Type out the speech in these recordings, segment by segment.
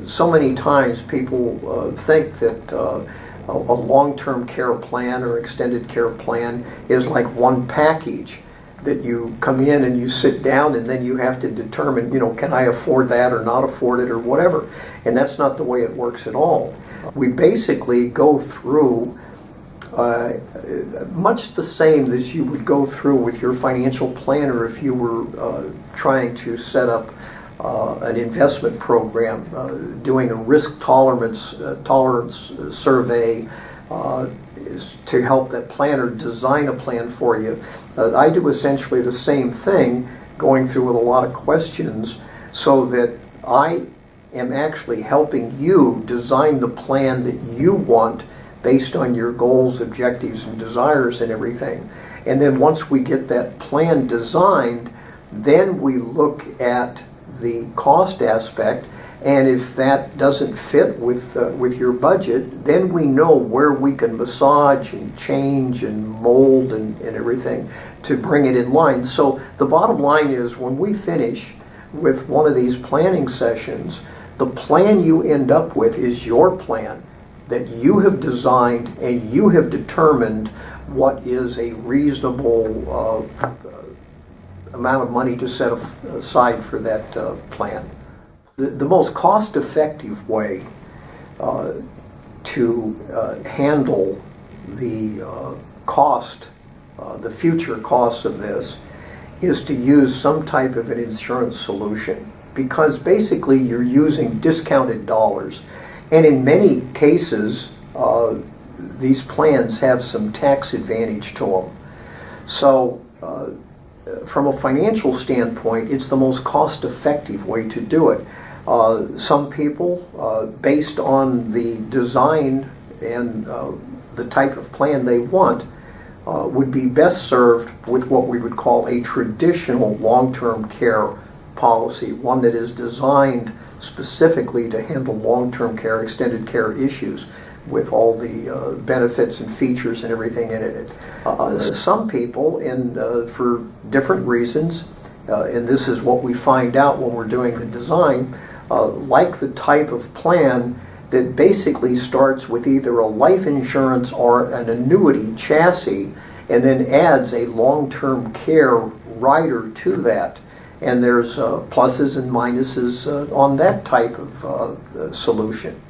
so many times people think that a long-term care plan or extended care plan is like one package, that you come in and you sit down and then you have to determine, can I afford that or not afford it or whatever. And that's not the way it works at all. We basically go through much the same as you would go through with your financial planner if you were trying to set up an investment program, doing a risk tolerance survey to help that planner design a plan for you. I do essentially the same thing, going through with a lot of questions so that I am actually helping you design the plan that you want based on your goals, objectives, and desires and everything. And then once we get that plan designed, then we look at the cost aspect, and if that doesn't fit with your budget, then we know where we can massage and change and mold and everything to bring it in line. So the bottom line is, when we finish with one of these planning sessions, the plan you end up with is your plan that you have designed, and you have determined what is a reasonable amount of money to set aside for that plan. The most cost-effective way to handle the the future costs of this, is to use some type of an insurance solution, because basically you're using discounted dollars. And in many cases, these plans have some tax advantage to them. So from a financial standpoint, it's the most cost-effective way to do it. Some people, based on the design and the type of plan they want, would be best served with what we would call a traditional long-term care policy, one that is designed specifically to handle long-term care, extended care issues with all the benefits and features and everything in it. Some people, for different reasons, and this is what we find out when we're doing the design, like the type of plan that basically starts with either a life insurance or an annuity chassis, and then adds a long-term care rider to that. And there's pluses and minuses on that type of solution.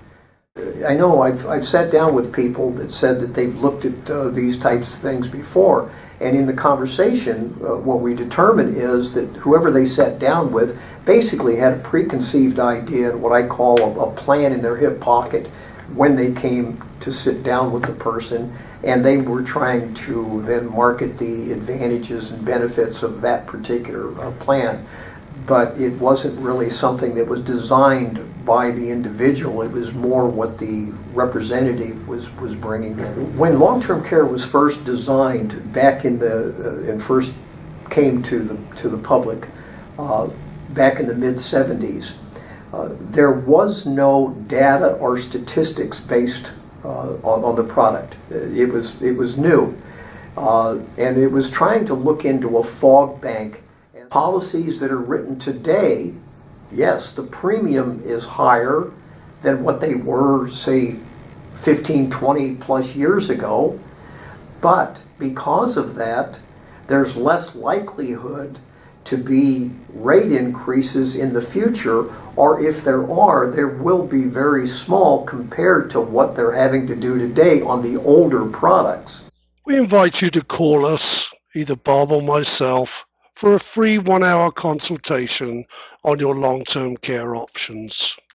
I know I've sat down with people that said that they've looked at these types of things before, and in the conversation, what we determined is that whoever they sat down with basically had a preconceived idea and what I call a plan in their hip pocket when they came to sit down with the person, and they were trying to then market the advantages and benefits of that particular plan. But it wasn't really something that was designed by the individual. It was more what the representative was bringing in. When long-term care was first designed back in and first came to the public back in the mid-70s, there was no data or statistics based on the product. It was new, and it was trying to look into a fog bank. Policies that are written today, yes, the premium is higher than what they were, say, 15, 20 plus years ago, but because of that, there's less likelihood to be rate increases in the future, or if there are, there will be very small compared to what they're having to do today on the older products. We invite you to call us, either Bob or myself, for a free 1-hour consultation on your long-term care options.